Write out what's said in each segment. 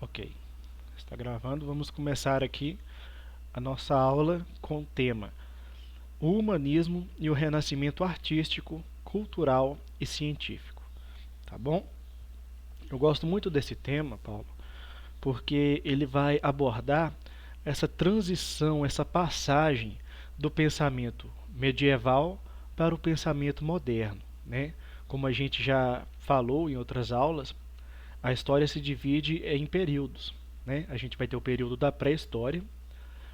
Ok, está gravando. Vamos começar aqui a nossa aula com o tema o humanismo e o renascimento artístico, cultural e científico. Tá bom? Eu gosto muito desse tema, Paulo, porque ele vai abordar essa transição, essa passagem do pensamento medieval para o pensamento moderno, né? Como a gente já falou em outras aulas, a história se divide em períodos, né? A gente vai ter o período da pré-história,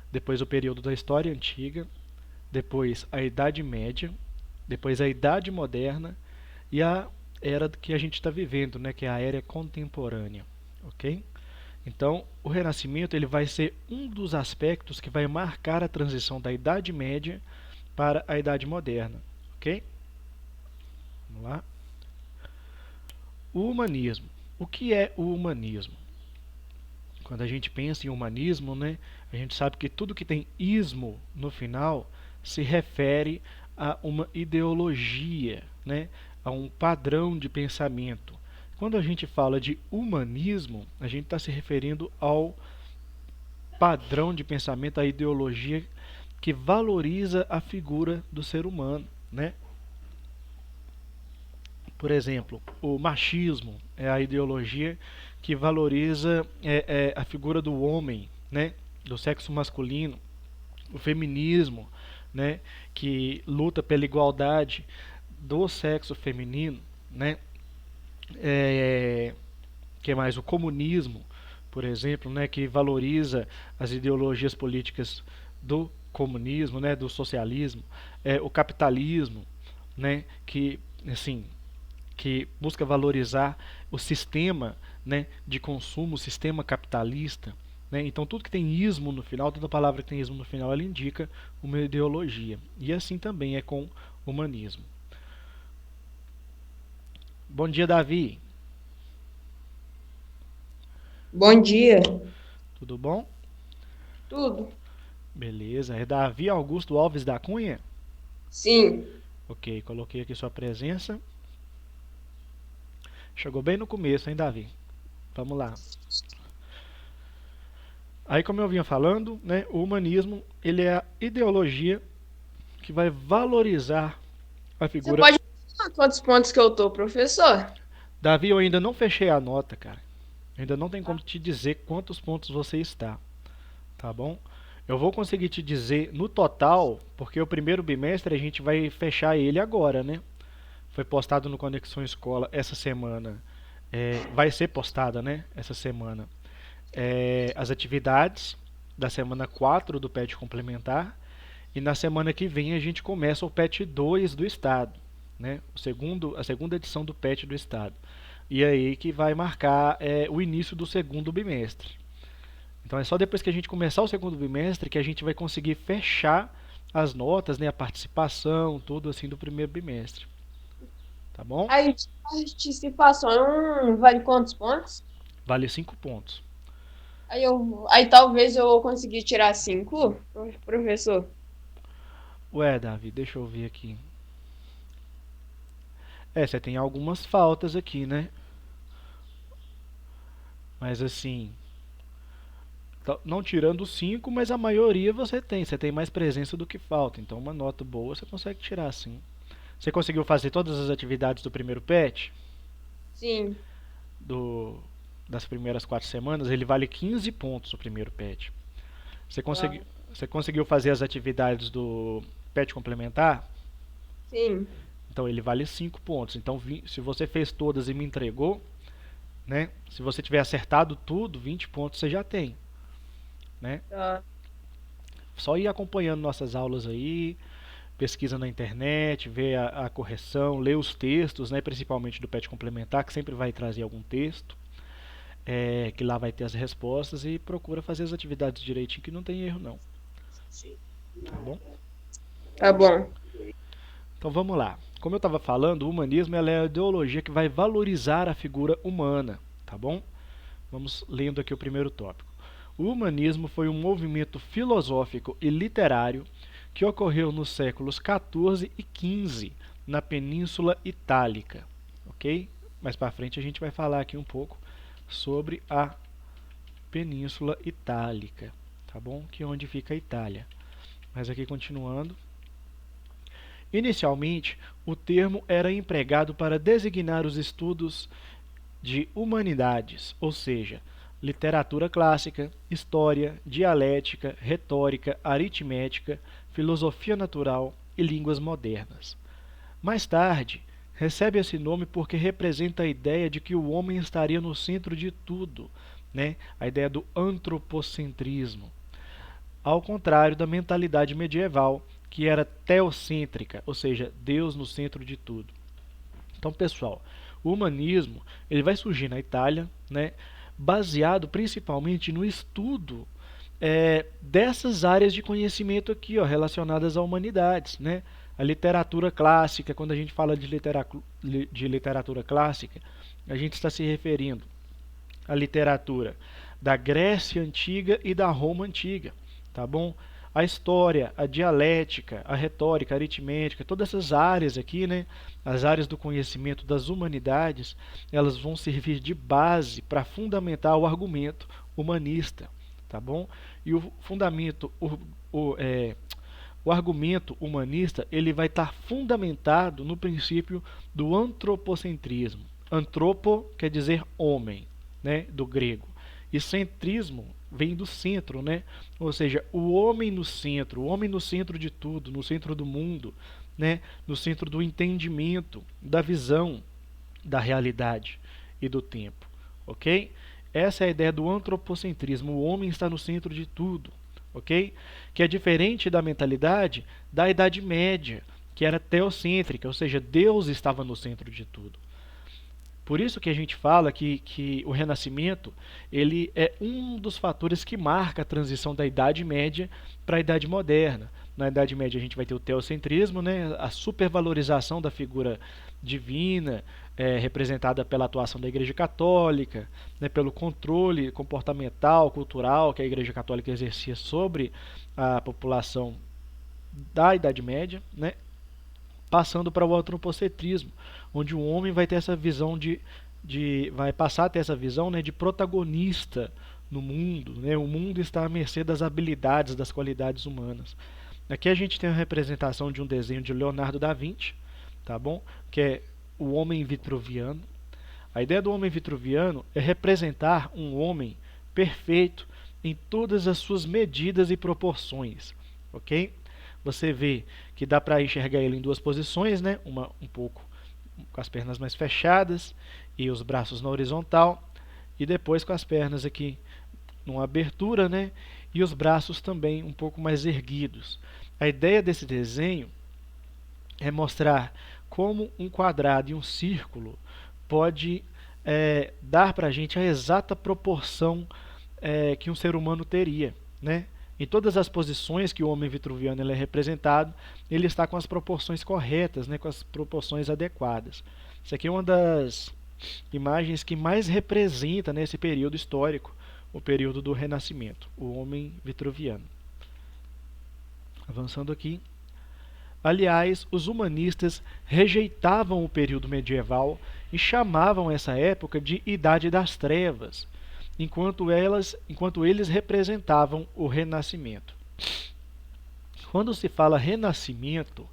depois o período da história antiga, depois a Idade Média, depois a Idade Moderna e a era que a gente está vivendo, né? Que é a era contemporânea, ok? Então, o Renascimento ele vai ser um dos aspectos que vai marcar a transição da Idade Média para a Idade Moderna, ok? Vamos lá. O humanismo. O que é o humanismo? Quando a gente pensa em humanismo, né, a gente sabe que tudo que tem ismo no final se refere a uma ideologia, né, a um padrão de pensamento. Quando a gente fala de humanismo, a gente está se referindo ao padrão de pensamento, à ideologia que valoriza a figura do ser humano, né? Por exemplo, o machismo é a ideologia que valoriza a figura do homem, né, do sexo masculino. O feminismo, né, que luta pela igualdade do sexo feminino, né. É, que mais? O comunismo, por exemplo, né, que valoriza as ideologias políticas do comunismo, né, do socialismo. O capitalismo, né, que assim que busca valorizar o sistema, né, de consumo, o sistema capitalista. Né? Então, tudo que tem ismo no final, toda palavra que tem ismo no final, ela indica uma ideologia. E assim também é com o humanismo. Bom dia, Davi. Bom dia. Tudo bom? Tudo? Beleza. É Davi Augusto Alves da Cunha? Sim. Ok, coloquei aqui sua presença. Chegou bem no começo, hein, Davi? Vamos lá. Aí, como eu vinha falando, né, o humanismo ele é a ideologia que vai valorizar a Você figura. pode falar quantos pontos que eu tô, professor? Davi, eu ainda não fechei a nota, cara. Ainda não tem como te dizer quantos pontos você está, tá bom? Eu vou conseguir te dizer no total, porque o primeiro bimestre a gente vai fechar ele agora, né? Foi postado no Conexão Escola essa semana. Vai ser postada, né? Essa semana. As atividades da semana 4 do PET complementar. E na semana que vem a gente começa o PET 2 do Estado, né? A segunda edição do PET do Estado. E aí que vai marcar o início do segundo bimestre. Então é só depois que a gente começar o segundo bimestre que a gente vai conseguir fechar as notas, né, a participação, tudo assim do primeiro bimestre. Tá bom? Aí, de participação, vale quantos pontos? Vale 5 pontos. Aí talvez eu consegui tirar 5, professor. Ué, Davi, deixa eu ver aqui. Você tem algumas faltas aqui, né? Mas assim, não tirando 5, mas a maioria você tem. Você tem mais presença do que falta. Então, uma nota boa você consegue tirar sim. Você conseguiu fazer todas as atividades do primeiro PET? Sim. Do, das primeiras 4 semanas? Ele vale 15 pontos o primeiro PET. Você, Ah, consegui, você conseguiu fazer as atividades do PET complementar? sim. Então, ele vale 5 pontos. Então, se você fez todas e me entregou, né? Se você tiver acertado tudo, 20 pontos você já tem, né? Tá. Só ir acompanhando nossas aulas aí, pesquisa na internet, ver a correção, ler os textos, né, principalmente do PET complementar, que sempre vai trazer algum texto, que lá vai ter as respostas e procura fazer as atividades direitinho que não tem erro não, tá bom? Tá bom. Então vamos lá. Como eu estava falando, o humanismo ela é a ideologia que vai valorizar a figura humana, tá bom? Vamos lendo aqui o primeiro tópico. O humanismo foi um movimento filosófico e literário que ocorreu nos séculos XIV e XV na Península Itálica, ok? Mais para frente a gente vai falar aqui um pouco sobre a Península Itálica, tá bom? Que é onde fica a Itália. Mas aqui continuando. Inicialmente, o termo era empregado para designar os estudos de humanidades, ou seja, literatura clássica, história, dialética, retórica, aritmética, filosofia natural e línguas modernas. Mais tarde, recebe esse nome porque representa a ideia de que o homem estaria no centro de tudo, né? A ideia do antropocentrismo, ao contrário da mentalidade medieval, que era teocêntrica, ou seja, Deus no centro de tudo. Então, pessoal, o humanismo ele vai surgir na Itália, né, baseado principalmente no estudo dessas áreas de conhecimento aqui, ó, relacionadas a humanidades, né? A literatura clássica, quando a gente fala de literatura clássica, a gente está se referindo à literatura da Grécia Antiga e da Roma Antiga, tá bom? A história, a dialética, a retórica, a aritmética, todas essas áreas aqui, né, as áreas do conhecimento das humanidades, elas vão servir de base para fundamentar o argumento humanista, tá bom? E o fundamento, o argumento humanista, ele vai estar fundamentado no princípio do antropocentrismo. Antropo quer dizer homem, né, do grego. E centrismo vem do centro, né? Ou seja, o homem no centro de tudo, no centro do mundo, né? No centro do entendimento, da visão da realidade e do tempo, ok? Essa é a ideia do antropocentrismo, o homem está no centro de tudo, ok? Que é diferente da mentalidade da Idade Média, que era teocêntrica, ou seja, Deus estava no centro de tudo. Por isso que a gente fala que o Renascimento ele é um dos fatores que marca a transição da Idade Média para a Idade Moderna. Na Idade Média a gente vai ter o teocentrismo, né, a supervalorização da figura divina, representada pela atuação da Igreja Católica, né, pelo controle comportamental, cultural que a Igreja Católica exercia sobre a população da Idade Média, né, passando para o antropocentrismo, onde o homem vai ter essa visão vai passar a ter essa visão, né, de protagonista no mundo, né? O mundo está à mercê das habilidades, das qualidades humanas. Aqui a gente tem a representação de um desenho de Leonardo da Vinci, tá bom? Que é o homem vitruviano. A ideia do homem vitruviano é representar um homem perfeito em todas as suas medidas e proporções, ok? Você vê que dá para enxergar ele em duas posições, né? Uma um pouco com as pernas mais fechadas e os braços na horizontal, e depois com as pernas aqui numa abertura, né? E os braços também um pouco mais erguidos. A ideia desse desenho é mostrar como um quadrado e um círculo pode dar para a gente a exata proporção que um ser humano teria, né? Em todas as posições que o homem vitruviano ele é representado, ele está com as proporções corretas, né, com as proporções adequadas. Isso aqui é uma das imagens que mais representa, né, esse período histórico, o período do Renascimento, o homem vitruviano. Avançando aqui. Aliás, os humanistas rejeitavam o período medieval e chamavam essa época de Idade das Trevas, enquanto eles representavam o Renascimento. Quando se fala Renascimento,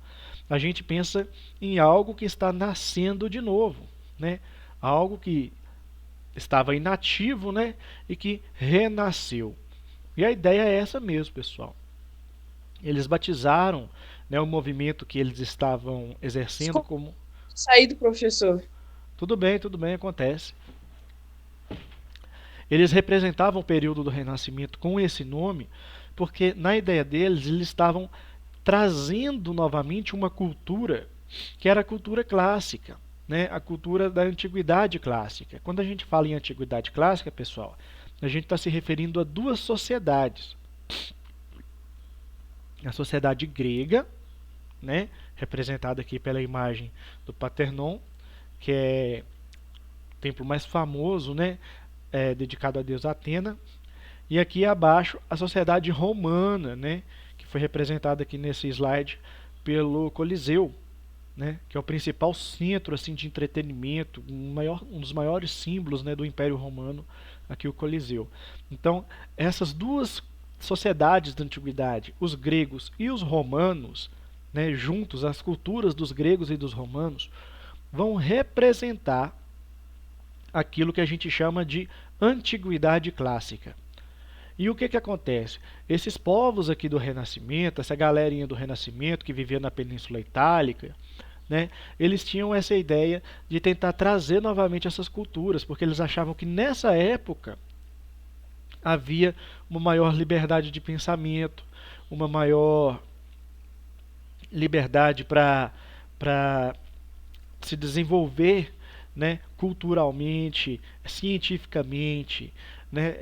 a gente pensa em algo que está nascendo de novo, né? Algo que estava inativo, né? E que renasceu. E a ideia é essa mesmo, pessoal. Eles batizaram, né, o movimento que eles estavam exercendo Desculpa como... sair do professor. Tudo bem, acontece. Eles representavam o período do Renascimento com esse nome, porque na ideia deles, eles estavam trazendo novamente uma cultura que era a cultura clássica, né? A cultura da antiguidade clássica. Quando a gente fala em antiguidade clássica, pessoal, a gente está se referindo a duas sociedades. A sociedade grega, né? Representada aqui pela imagem do Partenon, que é o templo mais famoso, né? Dedicado a deus Atena, e aqui abaixo a sociedade romana, né, que foi representada aqui nesse slide pelo Coliseu, né, que é o principal centro assim de entretenimento, um dos maiores símbolos, né, do Império Romano, aqui o Coliseu. Então, essas duas sociedades da antiguidade, os gregos e os romanos, né, juntos, as culturas dos gregos e dos romanos, vão representar aquilo que a gente chama de antiguidade clássica. E o que, que acontece? Esses povos aqui do Renascimento, essa galerinha do Renascimento que vivia na Península Itálica, né, eles tinham essa ideia de tentar trazer novamente essas culturas, porque eles achavam que nessa época havia uma maior liberdade de pensamento, uma maior liberdade para se desenvolver, né, culturalmente, cientificamente, né,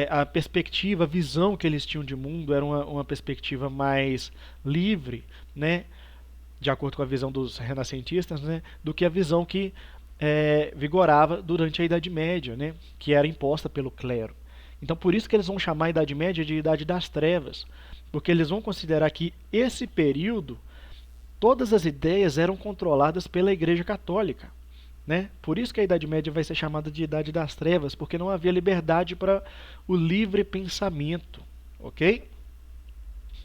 a perspectiva, a visão que eles tinham de mundo era uma perspectiva mais livre, né, de acordo com a visão dos renascentistas, né, do que a visão que vigorava durante a Idade Média, né, que era imposta pelo clero. Então, por isso que eles vão chamar a Idade Média de Idade das Trevas, porque eles vão considerar que esse período todas as ideias eram controladas pela Igreja Católica, né? Por isso que a Idade Média vai ser chamada de Idade das Trevas, porque não havia liberdade para o livre pensamento, ok?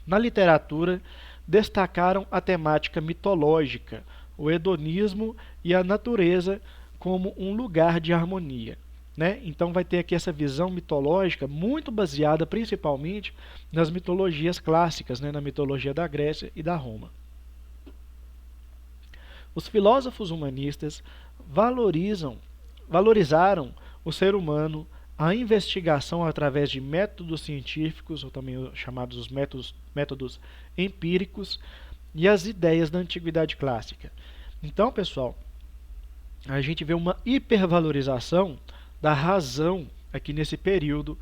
Na literatura, destacaram a temática mitológica, o hedonismo e a natureza como um lugar de harmonia, né? Então vai ter aqui essa visão mitológica muito baseada principalmente nas mitologias clássicas, né? Na mitologia da Grécia e da Roma. Os filósofos humanistas valorizaram o ser humano, a investigação através de métodos científicos, ou também chamados os métodos empíricos, e as ideias da antiguidade clássica. Então, pessoal, a gente vê uma hipervalorização da razão aqui nesse período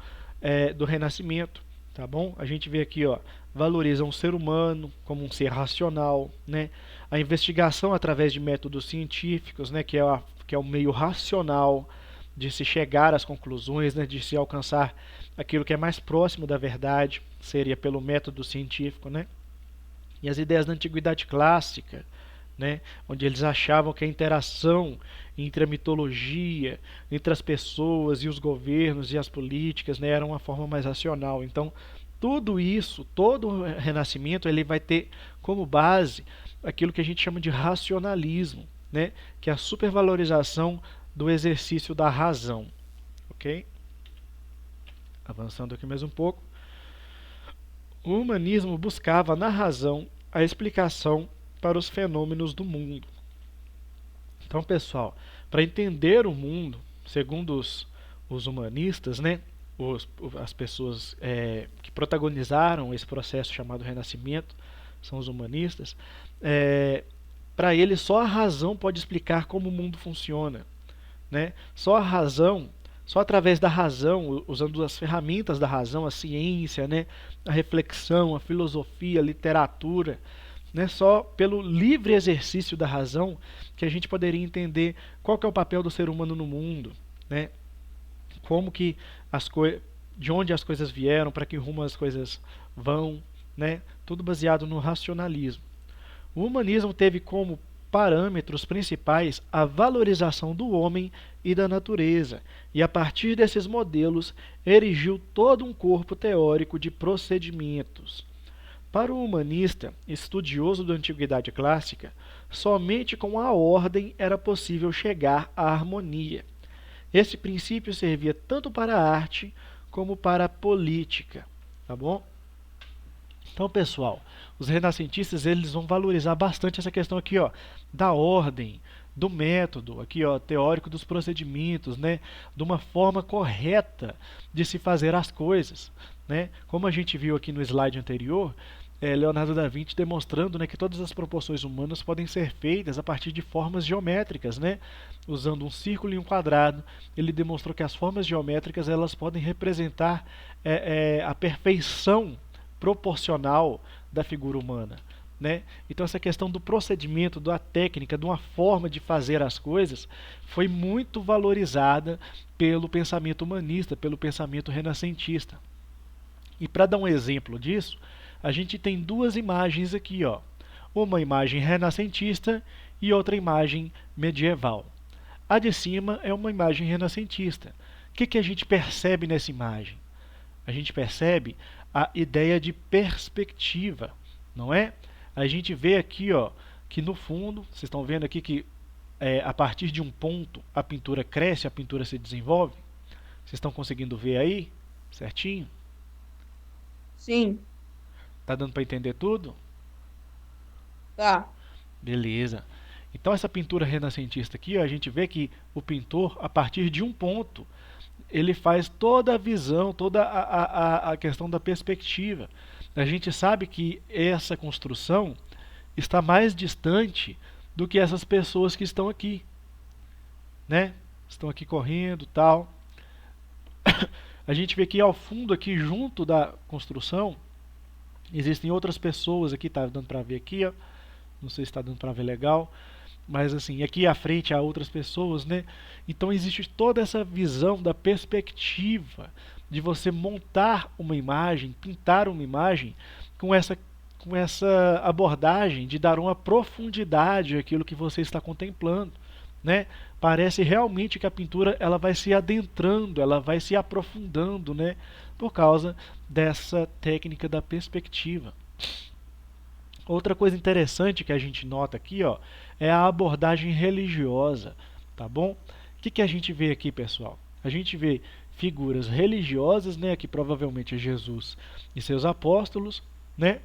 do Renascimento, tá bom? A gente vê aqui, ó, valorizam o ser humano como um ser racional, né? A investigação através de métodos científicos, né, que é o meio racional de se chegar às conclusões, né, de se alcançar aquilo que é mais próximo da verdade, seria pelo método científico, né? E as ideias da antiguidade clássica, né, onde eles achavam que a interação entre a mitologia, entre as pessoas e os governos e as políticas, né, era uma forma mais racional. Então, tudo isso, todo o Renascimento, ele vai ter como base aquilo que a gente chama de racionalismo, né, que é a supervalorização do exercício da razão. Ok? Avançando aqui mais um pouco. O humanismo buscava na razão a explicação para os fenômenos do mundo. Então, pessoal, para entender o mundo, segundo os humanistas, né, as pessoas que protagonizaram esse processo chamado Renascimento, são os humanistas, para eles só a razão pode explicar como o mundo funciona, né? Só a razão, só através da razão, usando as ferramentas da razão, a ciência, né, a reflexão, a filosofia, a literatura, né, só pelo livre exercício da razão que a gente poderia entender qual que é o papel do ser humano no mundo, né? Como que de onde as coisas vieram, para que rumo as coisas vão, né? Tudo baseado no racionalismo. O humanismo teve como parâmetros principais a valorização do homem e da natureza, e a partir desses modelos erigiu todo um corpo teórico de procedimentos. Para o humanista, estudioso da antiguidade clássica, somente com a ordem era possível chegar à harmonia. Esse princípio servia tanto para a arte como para a política, tá bom? Então, pessoal, os renascentistas eles vão valorizar bastante essa questão aqui, ó, da ordem, do método, aqui, ó, teórico dos procedimentos, né, de uma forma correta de se fazer as coisas, né? Como a gente viu aqui no slide anterior, Leonardo da Vinci demonstrando, né, que todas as proporções humanas podem ser feitas a partir de formas geométricas, né? Usando um círculo e um quadrado, ele demonstrou que as formas geométricas elas podem representar a perfeição proporcional da figura humana, né? Então essa questão do procedimento, da técnica, de uma forma de fazer as coisas foi muito valorizada pelo pensamento humanista, pelo pensamento renascentista. E para dar um exemplo disso, a gente tem duas imagens aqui, ó. uma imagem renascentista e outra imagem medieval. A de cima é uma imagem renascentista. O que a gente percebe nessa imagem? A gente percebe a ideia de perspectiva, não é? A gente vê aqui, ó, que no fundo, vocês estão vendo aqui que a partir de um ponto a pintura cresce, a pintura se desenvolve. Vocês estão conseguindo ver aí? Certinho? Sim, Tá dando para entender tudo? tá. Beleza. Então essa pintura renascentista aqui, ó, a gente vê que o pintor, a partir de um ponto, ele faz toda a visão, toda a questão da perspectiva. A gente sabe que essa construção está mais distante do que essas pessoas que estão aqui, né? Estão aqui correndo, tal. A gente vê que ao fundo aqui, junto da construção, existem outras pessoas aqui, tá dando para ver aqui, ó. Não sei se está dando para ver legal, mas assim, aqui à frente há outras pessoas, né? Então existe toda essa visão da perspectiva de você montar uma imagem, pintar uma imagem com essa abordagem de dar uma profundidade àquilo que você está contemplando, né? Parece realmente que a pintura ela vai se adentrando, ela vai se aprofundando, né? Por causa dessa técnica da perspectiva. Outra coisa interessante que a gente nota aqui, ó, é a abordagem religiosa, tá bom? O que a gente vê aqui, pessoal? A gente vê figuras religiosas, né, que provavelmente é Jesus e seus apóstolos, né,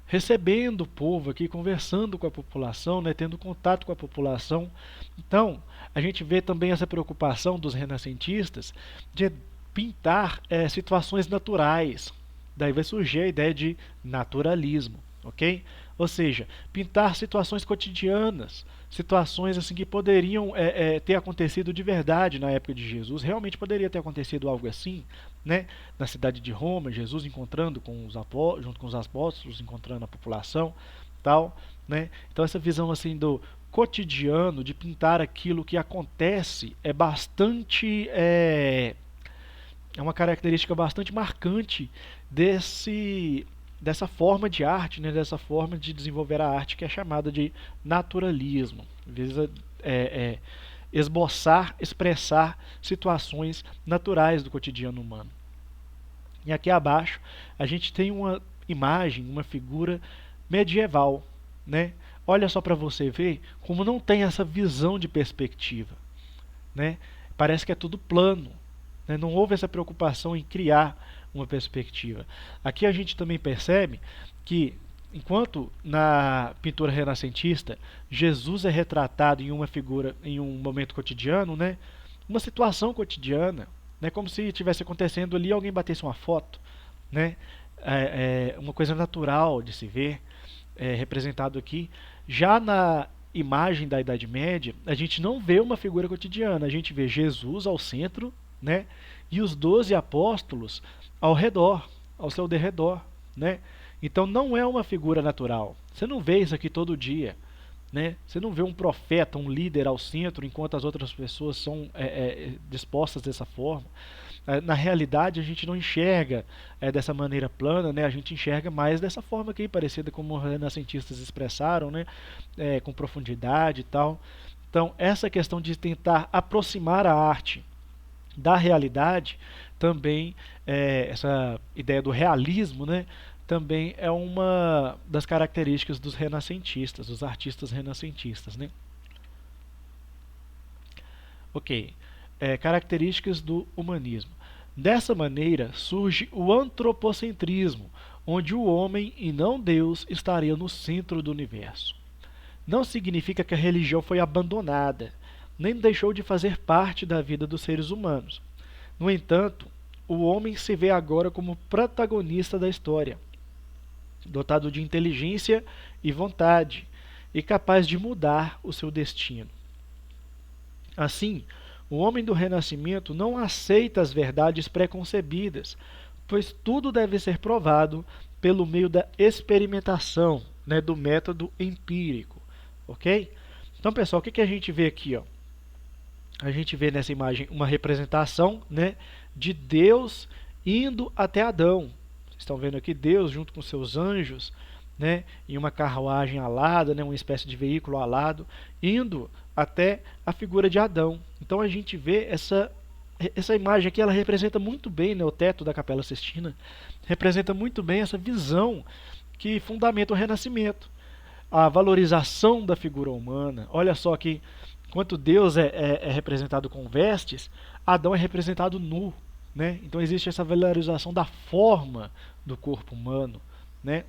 recebendo o povo aqui, conversando com a população, né, tendo contato com a população. Então, a gente vê também essa preocupação dos renascentistas de pintar situações naturais. Daí vai surgir a ideia de naturalismo, ok? Ou seja, pintar situações cotidianas, situações assim que poderiam ter acontecido de verdade na época de Jesus. Realmente poderia ter acontecido algo assim, né? Na cidade de Roma, Jesus encontrando junto com os apóstolos, encontrando a população, tal, né? Então essa visão assim do cotidiano, de pintar aquilo que acontece, é uma característica bastante marcante dessa forma de arte, né, dessa forma de desenvolver a arte que é chamada de naturalismo. Visa esboçar, expressar situações naturais do cotidiano humano. E aqui abaixo a gente tem uma imagem, uma figura medieval, né? Olha só para você ver como não tem essa visão de perspectiva, né? Parece que é tudo plano, né? Não houve essa preocupação em criar uma perspectiva. Aqui a gente também percebe que, enquanto na pintura renascentista Jesus é retratado em uma figura, em um momento cotidiano, né? Uma situação cotidiana, né? Como se estivesse acontecendo ali, alguém batesse uma foto, né? Uma coisa natural de se ver, representado aqui. Já na imagem da Idade Média, a gente não vê uma figura cotidiana, a gente vê Jesus ao centro, né? E os 12 apóstolos ao redor, ao seu derredor, né? Então não é uma figura natural. Você não vê isso aqui todo dia, né? Você não vê um profeta, um líder ao centro, enquanto as outras pessoas são dispostas dessa forma. Na realidade, a gente não enxerga dessa maneira plana, né? A gente enxerga mais dessa forma aqui, parecida como os renascentistas expressaram, né? Com profundidade e tal. Então, essa questão de tentar aproximar a arte da realidade, também essa ideia do realismo, né, também é uma das características dos renascentistas, dos artistas renascentistas, né? Ok, características do humanismo. Dessa maneira surge o antropocentrismo, onde o homem e não Deus estaria no centro do universo. Não significa que a religião foi abandonada, nem deixou de fazer parte da vida dos seres humanos. No entanto, o homem se vê agora como protagonista da história, dotado de inteligência e vontade, e capaz de mudar o seu destino. Assim, o homem do Renascimento não aceita as verdades preconcebidas, pois tudo deve ser provado pelo meio da experimentação, né, do método empírico. Ok? Então, pessoal, o que a gente vê aqui? Ó? A gente vê nessa imagem uma representação, né, de Deus indo até Adão. Vocês estão vendo aqui Deus junto com seus anjos, né, em uma carruagem alada, né, uma espécie de veículo alado, indo até a figura de Adão. Então a gente vê essa imagem aqui, ela representa muito bem, né, o teto da Capela Sistina, representa muito bem essa visão que fundamenta o Renascimento, a valorização da figura humana. Olha só que enquanto Deus é representado com vestes, Adão é representado nu, né? Então existe essa valorização da forma do corpo humano, né?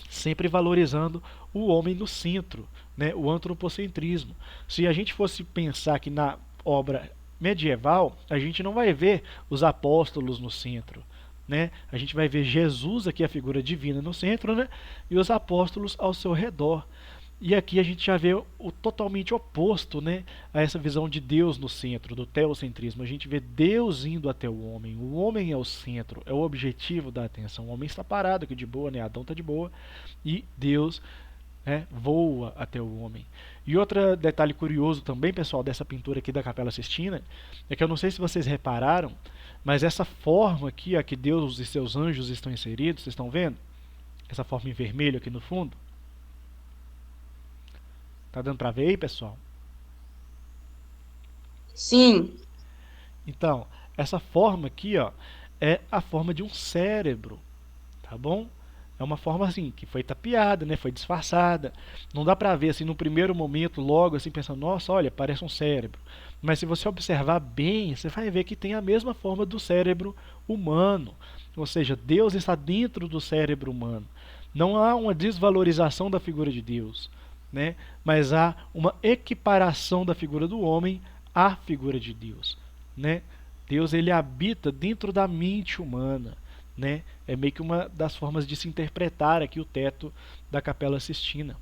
Sempre valorizando o homem no centro, né? O antropocentrismo. Se a gente fosse pensar que na obra medieval, a gente não vai ver os apóstolos no centro, né? A gente vai ver Jesus aqui, a figura divina, no centro, né? E os apóstolos ao seu redor. E aqui a gente já vê o totalmente oposto, né, a essa visão de Deus no centro, do teocentrismo. A gente vê Deus indo até o homem é o centro, é o objetivo da atenção. O homem está parado aqui de boa, né? Adão está de boa, e Deus, né, voa até o homem. E outro detalhe curioso também, pessoal, dessa pintura aqui da Capela Sistina, é que eu não sei se vocês repararam, mas essa forma aqui, a que Deus e seus anjos estão inseridos, vocês estão vendo? Essa forma em vermelho aqui no fundo. Tá dando para ver aí, pessoal? Sim. Então, essa forma aqui, ó, é a forma de um cérebro, tá bom? É uma forma assim que foi tapeada, né? Foi disfarçada. Não dá para ver assim no primeiro momento, logo assim pensando, nossa, olha, parece um cérebro. Mas se você observar bem, você vai ver que tem a mesma forma do cérebro humano. Ou seja, Deus está dentro do cérebro humano. Não há uma desvalorização da figura de Deus, né? Mas há uma equiparação da figura do homem à figura de Deus, né? Deus ele habita dentro da mente humana, né? É meio que uma das formas de se interpretar aqui o teto da Capela Sistina.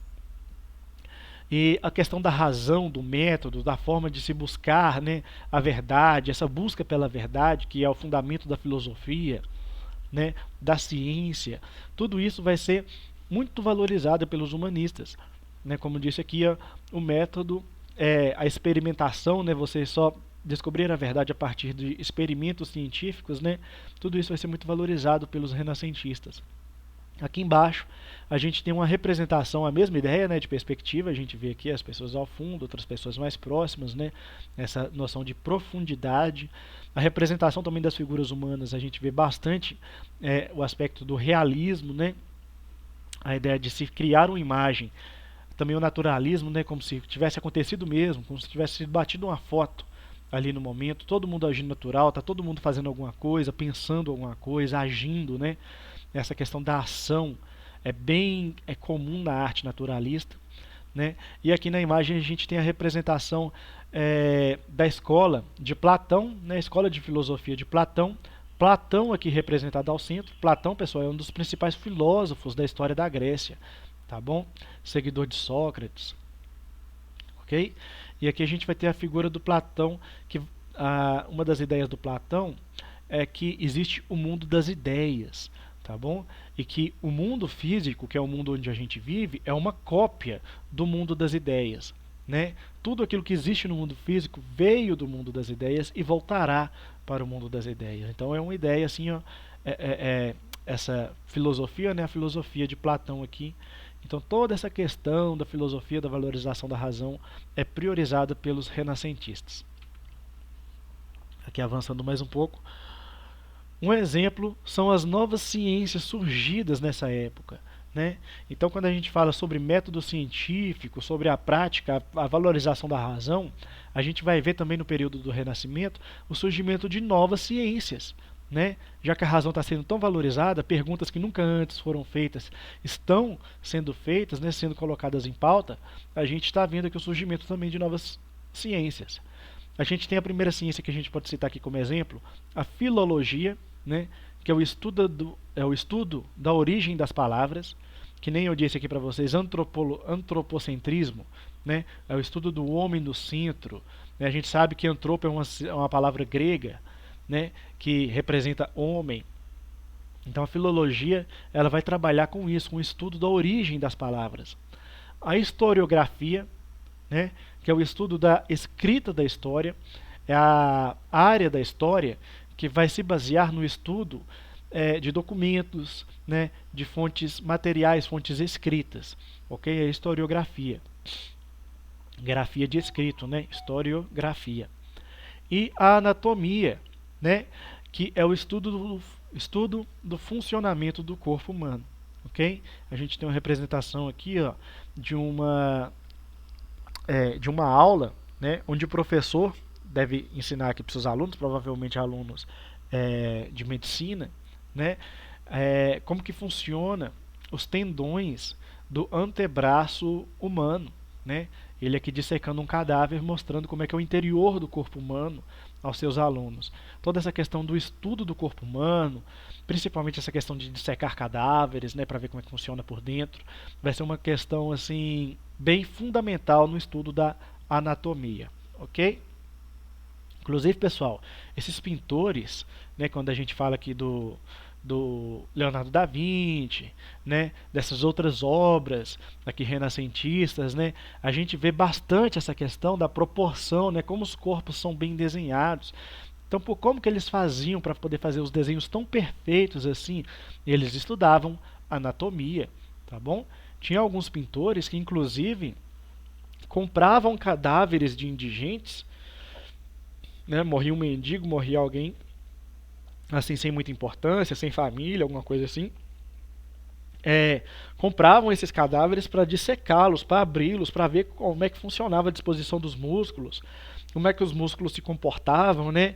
E a questão da razão, do método, da forma de se buscar, né, a verdade, essa busca pela verdade, que é o fundamento da filosofia, né, da ciência, tudo isso vai ser muito valorizado pelos humanistas, né? Como disse aqui, o método, a experimentação, né, você só descobrir a verdade a partir de experimentos científicos, né? Tudo isso vai ser muito valorizado pelos renascentistas. Aqui embaixo a gente tem uma representação, a mesma ideia, né, de perspectiva, a gente vê aqui as pessoas ao fundo, outras pessoas mais próximas, né, essa noção de profundidade. A representação também das figuras humanas, a gente vê bastante o aspecto do realismo, né, a ideia de se criar uma imagem, também o naturalismo, né, como se tivesse acontecido mesmo, como se tivesse sido batido uma foto ali no momento, todo mundo agindo natural, tá todo mundo fazendo alguma coisa, pensando alguma coisa, agindo, né? Essa questão da ação é comum na arte naturalista, né? E aqui na imagem a gente tem a representação da escola de Platão, né? A escola de filosofia de Platão. Platão aqui representado ao centro. Platão, pessoal, é um dos principais filósofos da história da Grécia, tá bom? Seguidor de Sócrates, ok? E aqui a gente vai ter a figura do Platão, que uma das ideias do Platão é que existe o mundo das ideias, tá bom? E que o mundo físico, que é o mundo onde a gente vive, é uma cópia do mundo das ideias, né? Tudo aquilo que existe no mundo físico veio do mundo das ideias e voltará para o mundo das ideias. Então é uma ideia assim, ó, essa filosofia, né? A filosofia de Platão aqui. Então toda essa questão da filosofia da valorização da razão é priorizada pelos renascentistas. Aqui avançando mais um pouco. Um exemplo são as novas ciências surgidas nessa época, né? Então, quando a gente fala sobre método científico, sobre a prática, a valorização da razão, a gente vai ver também no período do Renascimento o surgimento de novas ciências, né? Já que a razão está sendo tão valorizada, perguntas que nunca antes foram feitas estão sendo feitas, né? Sendo colocadas em pauta, a gente está vendo aqui o surgimento também de novas ciências. A gente tem a primeira ciência que a gente pode citar aqui como exemplo, a filologia, né, que é o estudo da origem das palavras, que nem eu disse aqui para vocês, antropocentrismo, né, é o estudo do homem no centro. Né, a gente sabe que antropo é uma palavra grega, né, que representa homem. Então a filologia ela vai trabalhar com isso, com o estudo da origem das palavras. A historiografia, né, que é o estudo da escrita da história, é a área da história que vai se basear no estudo de documentos, né, de fontes materiais, fontes escritas, ok? A historiografia, grafia de escrito, né? Historiografia. E a anatomia, né, que é o estudo do funcionamento do corpo humano, ok? A gente tem uma representação aqui, ó, de uma aula, né, onde o professor deve ensinar aqui para os seus alunos, provavelmente alunos de medicina, né, como que funciona os tendões do antebraço humano, né? Ele aqui dissecando um cadáver, mostrando como é que é o interior do corpo humano aos seus alunos. Toda essa questão do estudo do corpo humano, principalmente essa questão de dissecar cadáveres, né, para ver como é que funciona por dentro, vai ser uma questão assim bem fundamental no estudo da anatomia, ok? Inclusive, pessoal, esses pintores, né, quando a gente fala aqui do Leonardo da Vinci, né, dessas outras obras aqui renascentistas, né, a gente vê bastante essa questão da proporção, né, como os corpos são bem desenhados. Então, como que eles faziam para poder fazer os desenhos tão perfeitos assim? Eles estudavam anatomia, tá bom? Tinha alguns pintores que, inclusive, compravam cadáveres de indigentes, né? Morria um mendigo, morria alguém assim sem muita importância, sem família, alguma coisa assim. Compravam esses cadáveres para dissecá-los, para abri-los, para ver como é que funcionava a disposição dos músculos, como é que os músculos se comportavam, né?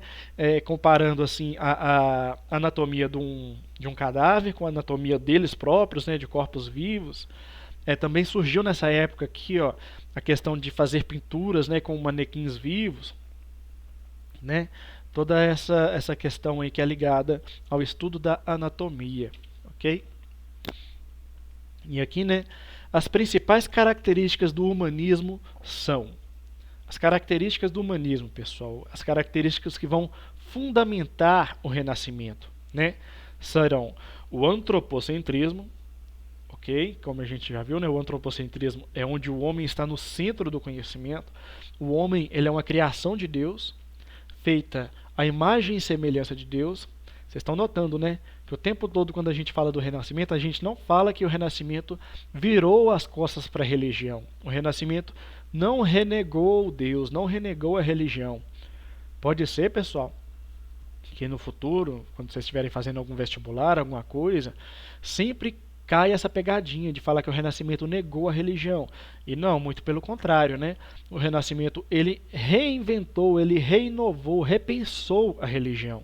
Comparando assim a anatomia de um cadáver com a anatomia deles próprios, né? De corpos vivos. Também surgiu nessa época aqui, ó, a questão de fazer pinturas, né, com manequins vivos, né? Toda essa questão aí que é ligada ao estudo da anatomia, ok? E aqui, né, as principais características do humanismo são as características do humanismo, pessoal, as características que vão fundamentar o Renascimento, né? Serão o antropocentrismo, ok? Como a gente já viu, né, o antropocentrismo é onde o homem está no centro do conhecimento. O homem, ele é uma criação de Deus, feita à imagem e semelhança de Deus. Vocês estão notando, né? Que o tempo todo, quando a gente fala do Renascimento, a gente não fala que o Renascimento virou as costas para a religião. O Renascimento não renegou Deus, não renegou a religião. Pode ser, pessoal, que no futuro, quando vocês estiverem fazendo algum vestibular, alguma coisa, sempre cai essa pegadinha de falar que o Renascimento negou a religião. E não, muito pelo contrário, né? O Renascimento, ele reinventou, ele reinovou, repensou a religião.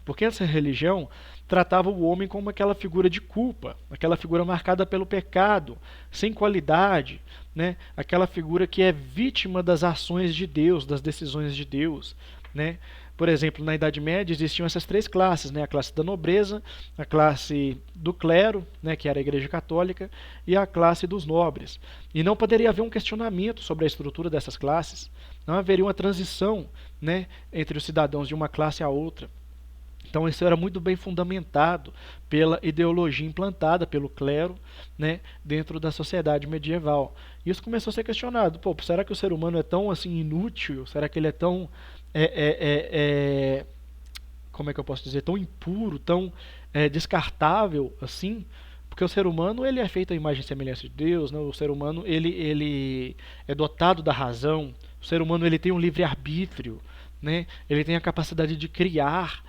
Porque essa religião tratava o homem como aquela figura de culpa, aquela figura marcada pelo pecado, sem qualidade, né? Aquela figura que é vítima das ações de Deus, das decisões de Deus, né? Por exemplo, na Idade Média existiam essas três classes, né? A classe da nobreza, a classe do clero, né? Que era a Igreja Católica, e a classe dos nobres. E não poderia haver um questionamento sobre a estrutura dessas classes, não haveria uma transição, né? Entre os cidadãos de uma classe a outra. Então isso era muito bem fundamentado pela ideologia implantada pelo clero, né, dentro da sociedade medieval. Isso começou a ser questionado. Pô, será que o ser humano é tão assim inútil? Será que ele é tão como é que eu posso dizer, tão impuro, tão descartável assim? Porque o ser humano, ele é feito à imagem e semelhança de Deus, né? O ser humano, ele é dotado da razão. O ser humano, ele tem um livre-arbítrio, né? Ele tem a capacidade de criar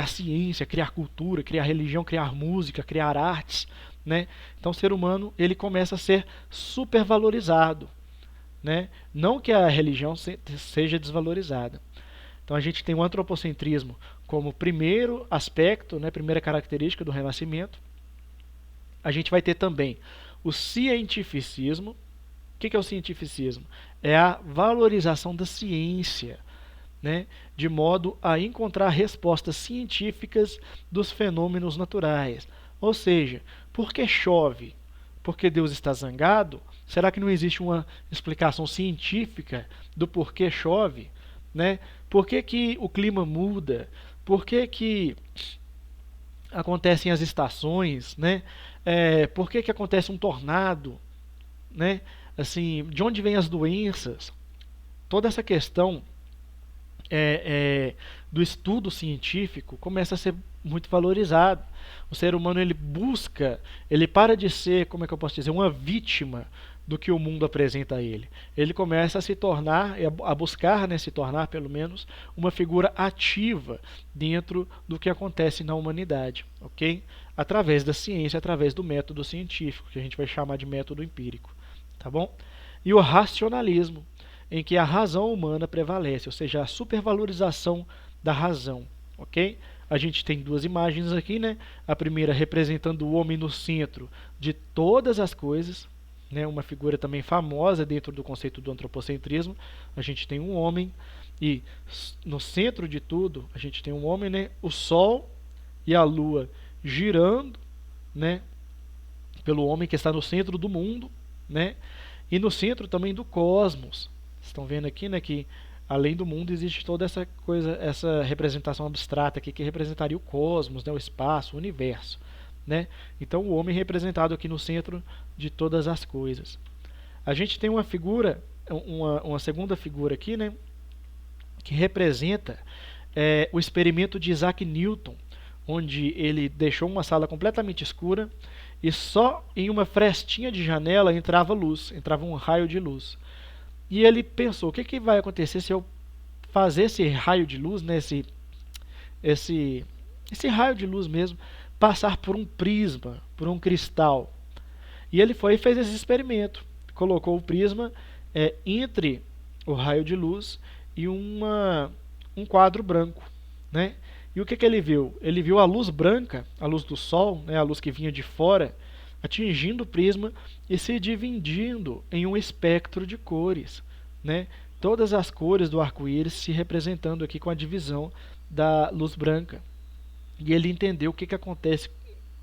ciência, criar cultura, criar religião, criar música, criar artes, né? Então o ser humano, ele começa a ser supervalorizado, né? Não que a religião seja desvalorizada. Então a gente tem o antropocentrismo como primeiro aspecto, né, primeira característica do Renascimento. A gente vai ter também o cientificismo. O que é o cientificismo? É a valorização da ciência, né, de modo a encontrar respostas científicas dos fenômenos naturais. Ou seja, por que chove? Porque Deus está zangado? Será que não existe uma explicação científica do porquê chove? Né? Por que o clima muda? Por que acontecem as estações? Né? Por que acontece um tornado? Né? Assim, de onde vêm as doenças? Toda essa questão do estudo científico começa a ser muito valorizado. O ser humano ele busca, ele para de ser, como é que eu posso dizer, uma vítima do que o mundo apresenta a ele. Ele começa a se tornar, a buscar, né, se tornar pelo menos, uma figura ativa dentro do que acontece na humanidade, ok? Através da ciência, através do método científico, que a gente vai chamar de método empírico, tá bom? E o racionalismo, em que a razão humana prevalece, ou seja, a supervalorização da razão, ok? A gente tem duas imagens aqui, né? A primeira representando o homem no centro de todas as coisas, né? Uma figura também famosa dentro do conceito do antropocentrismo. A gente tem um homem e no centro de tudo a gente tem um homem, né? O Sol e a Lua girando, né? Pelo homem que está no centro do mundo, né? E no centro também do cosmos. Vocês estão vendo aqui, né, que além do mundo existe toda essa coisa, essa representação abstrata aqui que representaria o cosmos, né, o espaço, o universo, né? Então o homem representado aqui no centro de todas as coisas. A gente tem uma figura, uma segunda figura aqui, né, que representa o experimento de Isaac Newton, onde ele deixou uma sala completamente escura e só em uma frestinha de janela entrava luz, entrava um raio de luz. E ele pensou, o que vai acontecer se eu fazer esse raio de luz, né, esse raio de luz mesmo, passar por um prisma, por um cristal. E ele foi e fez esse experimento. Colocou o prisma entre o raio de luz e um quadro branco, né? E o que ele viu? Ele viu a luz branca, a luz do sol, né, a luz que vinha de fora, atingindo o prisma e se dividindo em um espectro de cores, né? Todas as cores do arco-íris se representando aqui com a divisão da luz branca. E ele entendeu o que acontece.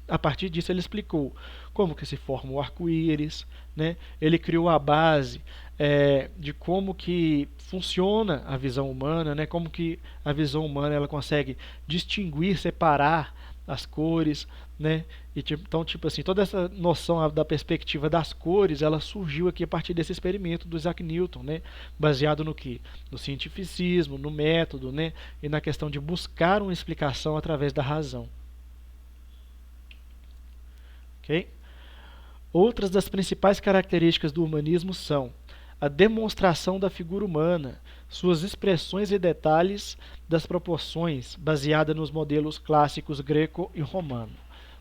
A partir disso ele explicou como que se forma o arco-íris, né? Ele criou a base de como que funciona a visão humana, né? Como que a visão humana ela consegue distinguir, separar as cores, né? E, então, tipo assim, toda essa noção da perspectiva das cores, ela surgiu aqui a partir desse experimento do Isaac Newton, né? Baseado no que? No cientificismo, no método, né? E na questão de buscar uma explicação através da razão. Okay? Outras das principais características do humanismo são a demonstração da figura humana, suas expressões e detalhes das proporções, baseada nos modelos clássicos greco e romano.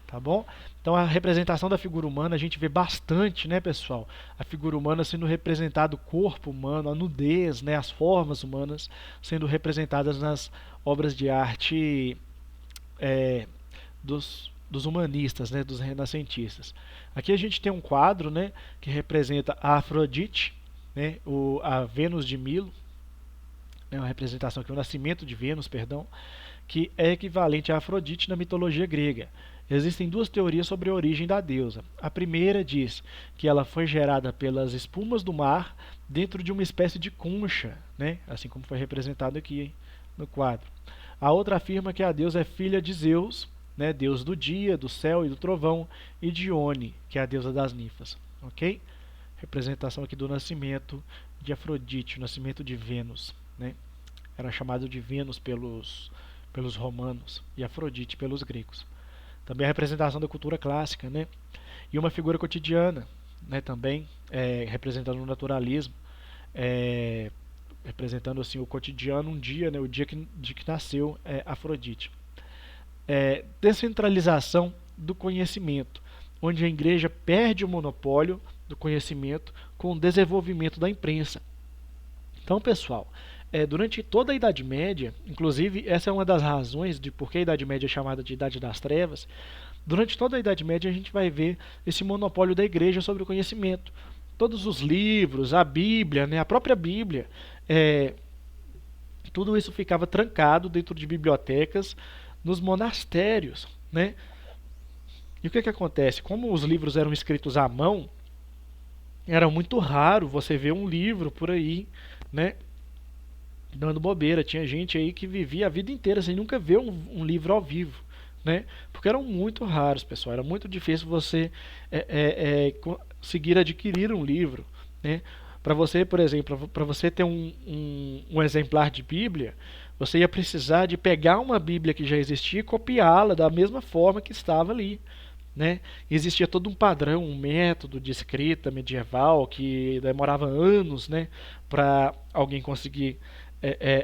Tá bom? Então a representação da figura humana a gente vê bastante, né, pessoal? A figura humana sendo representada, o corpo humano, a nudez, né, as formas humanas sendo representadas nas obras de arte dos humanistas, né, dos renascentistas. Aqui a gente tem um quadro, né, que representa a Afrodite, né, a Vênus de Milo, né, uma representação aqui, o nascimento de Vênus, perdão, que é equivalente a Afrodite na mitologia grega. Existem duas teorias sobre a origem da deusa. A primeira diz que ela foi gerada pelas espumas do mar dentro de uma espécie de concha, né, assim como foi representado aqui no quadro. A outra afirma que a deusa é filha de Zeus, né, deus do dia, do céu e do trovão, e de Ione, que é a deusa das ninfas. Ok? Representação aqui do nascimento de Afrodite, o nascimento de Vênus, né? Era chamado de Vênus pelos romanos e Afrodite pelos gregos. Também a representação da cultura clássica, né? E uma figura cotidiana, né? Também representando o naturalismo, representando assim o cotidiano, um dia, né? O dia de que nasceu Afrodite. Descentralização do conhecimento, onde a igreja perde o monopólio do conhecimento com o desenvolvimento da imprensa. Então, pessoal, durante toda a Idade Média, inclusive essa é uma das razões de por que a Idade Média é chamada de Idade das Trevas, durante toda a Idade Média a gente vai ver esse monopólio da igreja sobre o conhecimento. Todos os livros, a Bíblia, né, a própria Bíblia, tudo isso ficava trancado dentro de bibliotecas, nos monastérios, né? E o que acontece? Como os livros eram escritos à mão, era muito raro você ver um livro por aí, né, dando bobeira. Tinha gente aí que vivia a vida inteira sem nunca ver um livro ao vivo, né? Porque eram muito raros, pessoal. Era muito difícil você conseguir adquirir um livro, né? Para você, por exemplo, para você ter um exemplar de Bíblia, você ia precisar de pegar uma Bíblia que já existia e copiá-la da mesma forma que estava ali, né? Existia todo um padrão, um método de escrita medieval que demorava anos, né, para alguém conseguir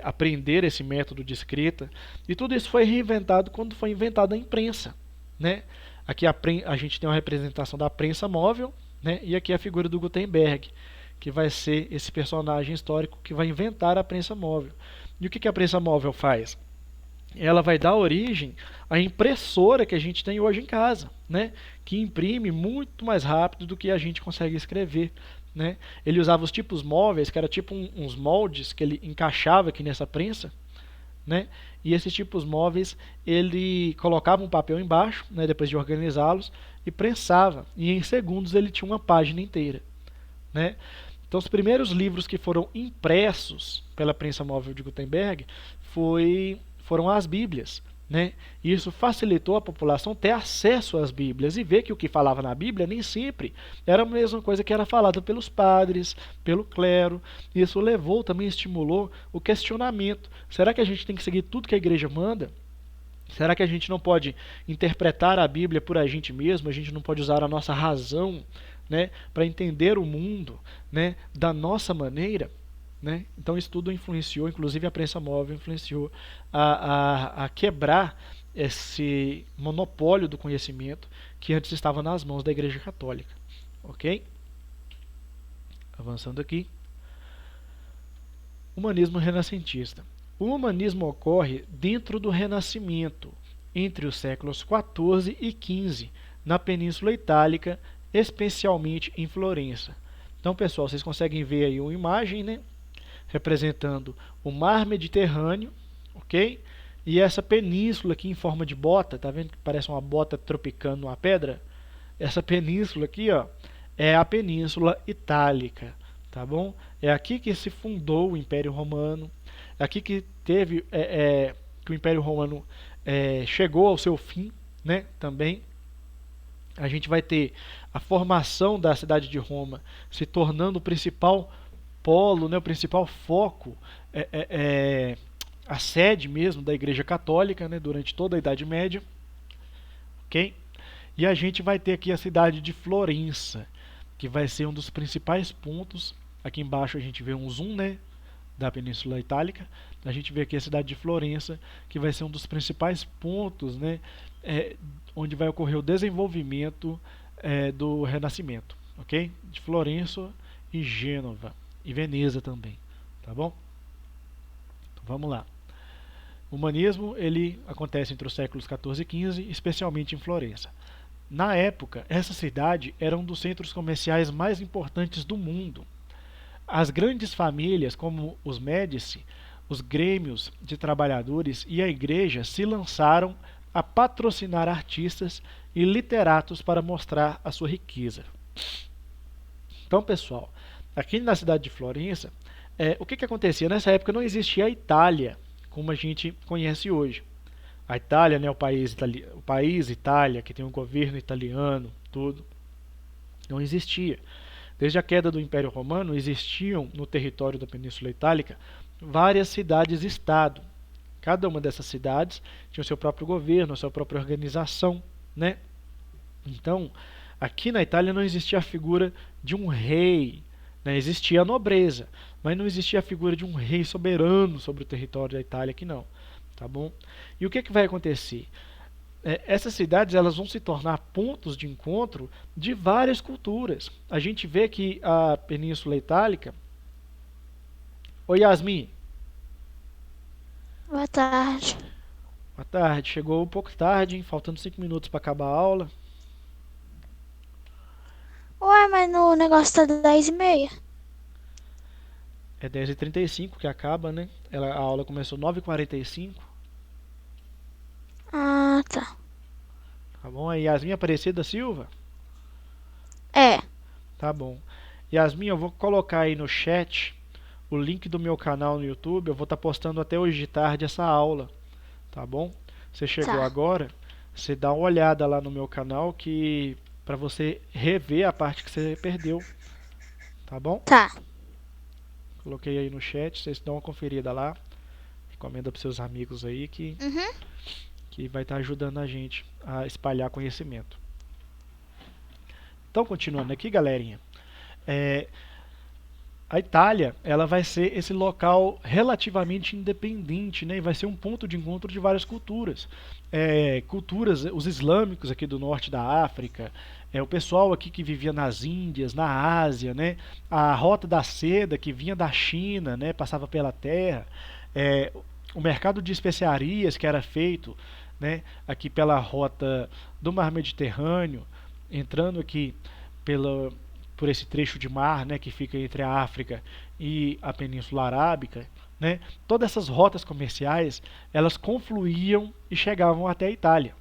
aprender esse método de escrita. E tudo isso foi reinventado quando foi inventada a imprensa, né? Aqui a gente tem uma representação da prensa móvel, né? E aqui a figura do Gutenberg, que vai ser esse personagem histórico que vai inventar a prensa móvel. E o que a prensa móvel faz? Ela vai dar origem à impressora que a gente tem hoje em casa, né? Que imprime muito mais rápido do que a gente consegue escrever, né? Ele usava os tipos móveis, que era tipo uns moldes que ele encaixava aqui nessa prensa, né? E esses tipos móveis ele colocava um papel embaixo, né, depois de organizá-los, e prensava. E em segundos ele tinha uma página inteira, né? Então, os primeiros livros que foram impressos pela prensa móvel de Gutenberg foram as Bíblias, né? E isso facilitou a população ter acesso às Bíblias e ver que o que falava na Bíblia nem sempre era a mesma coisa que era falada pelos padres, pelo clero. Isso levou, também estimulou o questionamento. Será que a gente tem que seguir tudo que a igreja manda? Será que a gente não pode interpretar a Bíblia por a gente mesmo? A gente não pode usar a nossa razão, né, para entender o mundo, né, da nossa maneira? Né? Então isso tudo influenciou, inclusive a prensa móvel influenciou a quebrar esse monopólio do conhecimento que antes estava nas mãos da Igreja Católica. Ok? Avançando aqui. Humanismo renascentista. O humanismo ocorre dentro do Renascimento, entre os séculos XIV e XV, na Península Itálica, especialmente em Florença. Então, pessoal, vocês conseguem ver aí uma imagem, né, representando o mar Mediterrâneo, ok? E essa península aqui em forma de bota, tá vendo que parece uma bota tropicando uma pedra? Essa península aqui, ó, é a Península Itálica, tá bom? É aqui que se fundou o Império Romano, é aqui que teve que o Império Romano chegou ao seu fim, né? Também a gente vai ter a formação da cidade de Roma se tornando o principal polo, né, o principal foco, a sede mesmo da Igreja Católica, né, durante toda a Idade Média. Ok? E a gente vai ter aqui a cidade de Florença, que vai ser um dos principais pontos. Aqui embaixo a gente vê um zoom, né, da Península Itálica. A gente vê aqui a cidade de Florença, que vai ser um dos principais pontos, né, onde vai ocorrer o desenvolvimento do Renascimento. Ok? De Florença e Gênova. E Veneza também, tá bom? Então, vamos lá. O humanismo ele acontece entre os séculos XIV e XV, especialmente em Florença. Na época, essa cidade era um dos centros comerciais mais importantes do mundo. As grandes famílias, como os Médici, os grêmios de trabalhadores e a igreja se lançaram a patrocinar artistas e literatos para mostrar a sua riqueza. Então, pessoal, aqui na cidade de Florença, o que acontecia? Nessa época não existia a Itália, como a gente conhece hoje. A Itália, né, o país Itália, que tem um governo italiano, tudo, não existia. Desde a queda do Império Romano, existiam no território da Península Itálica várias cidades-estado. Cada uma dessas cidades tinha o seu próprio governo, a sua própria organização, né? Então, aqui na Itália não existia a figura de um rei, né? Existia a nobreza, mas não existia a figura de um rei soberano sobre o território da Itália aqui não, tá bom? E o que vai acontecer? Essas cidades elas vão se tornar pontos de encontro de várias culturas. A gente vê que a Península Itálica... Oi, Yasmin. Boa tarde. Boa tarde. Chegou um pouco tarde, hein? Faltando 5 minutos para acabar a aula. Ué, mas no negócio tá 10h30. É 10h35 que acaba, né? A aula começou 9h45. Ah, tá. Tá bom? É Yasmin Aparecida Silva? É, Tá bom. Yasmin, eu vou colocar aí no chat o link do meu canal no YouTube. Eu vou estar postando até hoje de tarde essa aula. Tá bom? Você chegou tá. agora, você dá uma olhada lá no meu canal que para você rever a parte que você perdeu. Tá bom? Tá. Coloquei aí no chat, vocês dão uma conferida lá. Recomenda para seus amigos aí que vai estar ajudando a gente a espalhar conhecimento. Então, continuando aqui, galerinha. A Itália, ela vai ser esse local relativamente independente, né? E vai ser um ponto de encontro de várias culturas. Culturas, os islâmicos aqui do norte da África, o pessoal aqui que vivia nas Índias, na Ásia, né? A rota da seda que vinha da China, né? Passava pela terra. O mercado de especiarias que era feito, né? Aqui pela rota do Mar Mediterrâneo, entrando aqui por esse trecho de mar, né, que fica entre a África e a Península Arábica, né, todas essas rotas comerciais, elas confluíam e chegavam até a Itália.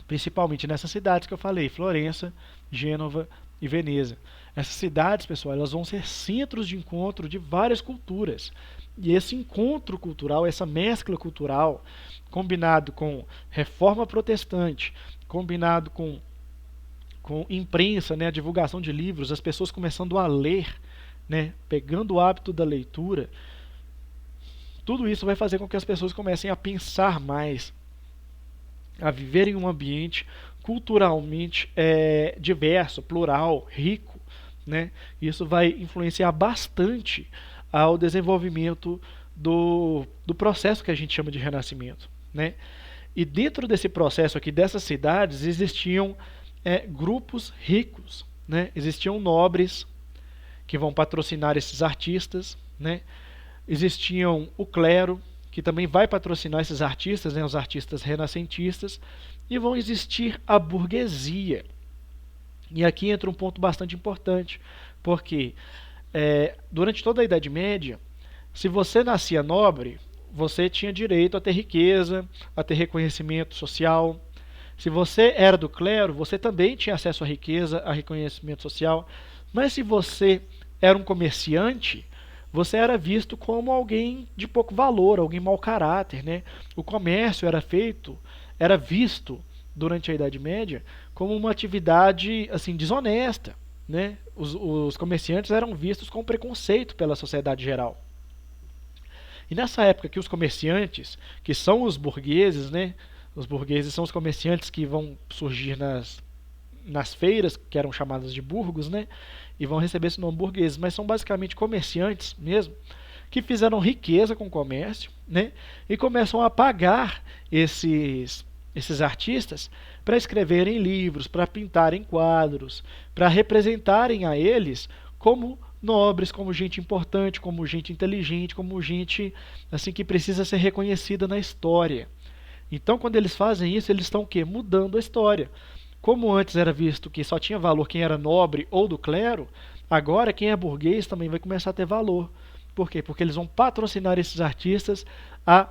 Principalmente nessas cidades que eu falei, Florença, Gênova e Veneza. Essas cidades, pessoal, elas vão ser centros de encontro de várias culturas. E esse encontro cultural, essa mescla cultural, combinado com reforma protestante, combinado com imprensa, né, a divulgação de livros, as pessoas começando a ler, né, pegando o hábito da leitura, tudo isso vai fazer com que as pessoas comecem a pensar mais, a viver em um ambiente culturalmente diverso, plural, rico, né? Isso vai influenciar bastante ao desenvolvimento do processo que a gente chama de renascimento, né? E dentro desse processo aqui, dessas cidades, existiam grupos ricos, né? Existiam nobres que vão patrocinar esses artistas, né? Existiam o clero, que também vai patrocinar esses artistas, né? Os artistas renascentistas, e vão existir a burguesia. E aqui entra um ponto bastante importante, porque durante toda a Idade Média, se você nascia nobre, você tinha direito a ter riqueza, a ter reconhecimento social. Se você era do clero, você também tinha acesso à riqueza, a reconhecimento social. Mas se você era um comerciante, você era visto como alguém de pouco valor, alguém mau caráter, né? O comércio era visto durante a Idade Média como uma atividade assim desonesta, né? Os comerciantes eram vistos com preconceito pela sociedade geral. E nessa época que os comerciantes, que são os burgueses, né? Os burgueses são os comerciantes que vão surgir nas feiras, que eram chamadas de burgos, né? E vão receber esse nome burgueses, mas são basicamente comerciantes mesmo, que fizeram riqueza com o comércio, né? E começam a pagar esses artistas para escreverem livros, para pintarem quadros, para representarem a eles como nobres, como gente importante, como gente inteligente, como gente assim que precisa ser reconhecida na história. Então, quando eles fazem isso, eles estão o quê? Mudando a história. Como antes era visto que só tinha valor quem era nobre ou do clero, agora quem é burguês também vai começar a ter valor. Por quê? Porque eles vão patrocinar esses artistas a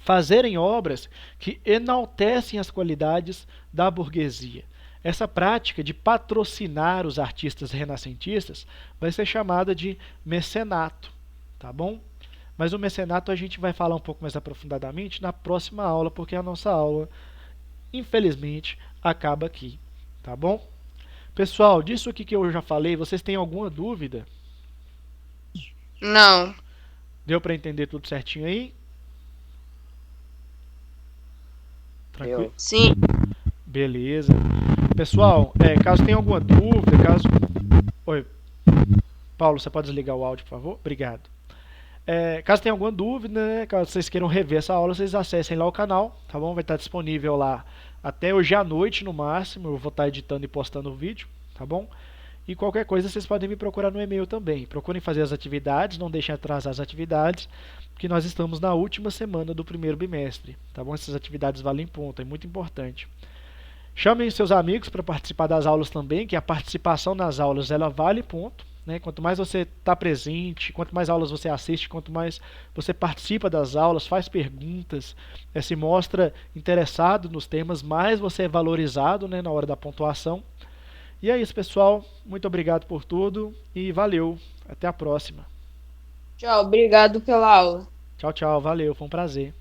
fazerem obras que enaltecem as qualidades da burguesia. Essa prática de patrocinar os artistas renascentistas vai ser chamada de mecenato, tá bom? Mas o mecenato a gente vai falar um pouco mais aprofundadamente na próxima aula, porque a nossa aula, infelizmente, acaba aqui, tá bom? Pessoal, disso aqui que eu já falei, vocês têm alguma dúvida? Não. Deu para entender tudo certinho aí? Tranquilo? Sim. Beleza. Pessoal, caso tenha alguma dúvida, Oi. Paulo, você pode desligar o áudio, por favor? Obrigado. Caso tenha alguma dúvida, né, caso vocês queiram rever essa aula, vocês acessem lá o canal, tá bom? Vai estar disponível lá até hoje à noite no máximo, eu vou estar editando e postando o vídeo, tá bom? E qualquer coisa vocês podem me procurar no e-mail também. Procurem fazer as atividades, não deixem atrasar as atividades, porque nós estamos na última semana do primeiro bimestre, tá bom? Essas atividades valem ponto, é muito importante. Chamem seus amigos para participar das aulas também, que a participação nas aulas ela vale ponto. Né? Quanto mais você está presente, quanto mais aulas você assiste, quanto mais você participa das aulas, faz perguntas, se mostra interessado nos temas, mais você é valorizado, né, na hora da pontuação. E é isso, pessoal. Muito obrigado por tudo e valeu. Até a próxima. Tchau, obrigado pela aula. Tchau, tchau. Valeu. Foi um prazer.